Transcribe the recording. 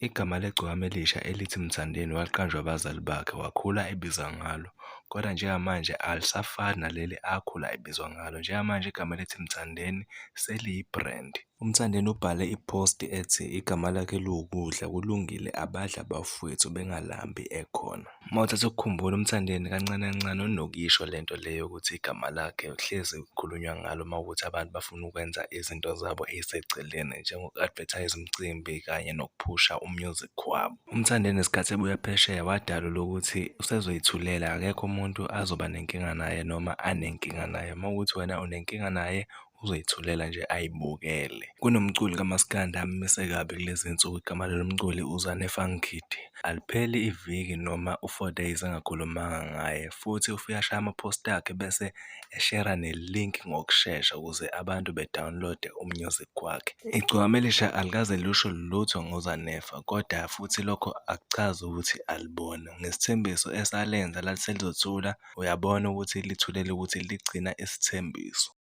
Igama lezitheni Elisha elithi Mthandeni waliqanjwa abazali bakhe wakhula ebizwa ngalo, kodwa njengamanje alisafani naleli akhula ebizwa ngalo. Njengamanje igama elithi Mthandeni seliyibhrendi. UMthandeni ubhale iphosti ethi igama lakhe liwukudla kulungile abadle abafowethu bengalambi ekhona. Mawuthatha ukukhumbula uMthandeni kancane kancane unokusho lento leyo ukuthi igama lakhe hlezi kukhulunywa ngalo mawukuthi abantu bafuna ukwenza izinto zabo ey'seceleni njengoku-advertise imicimbi kanye nokuphusha u-music wabo. UMthandeni ngesikhathi ebuya phesheya wadalula ukuthi usezoyithulela akekho umuntu azoba nenkinga naye noma anenkinga naye. Mawukuthi wena unenkinga naye uzoyithulela nje ayibukele. Kunomculi kaMaskandi amise kabi kulezi nsuku igama lalo mculi uZane Funkid. Alipheli iviki noma u-4 days engakhulumanga ngaye futhi ufike ashaya amaphosti akhe bese eshera ne-link ngokushesha ukuze abantu be-download-e u-music wakhe. Igcokama Elisha alikaze lusho lutho ngoZanefa kodwa futhi lokho akuchazi ukuthi alibona. Ngesithembiso esalenza laliseluzothula uyabona ukuthi lithulele ukuthi ligcina isithembiso.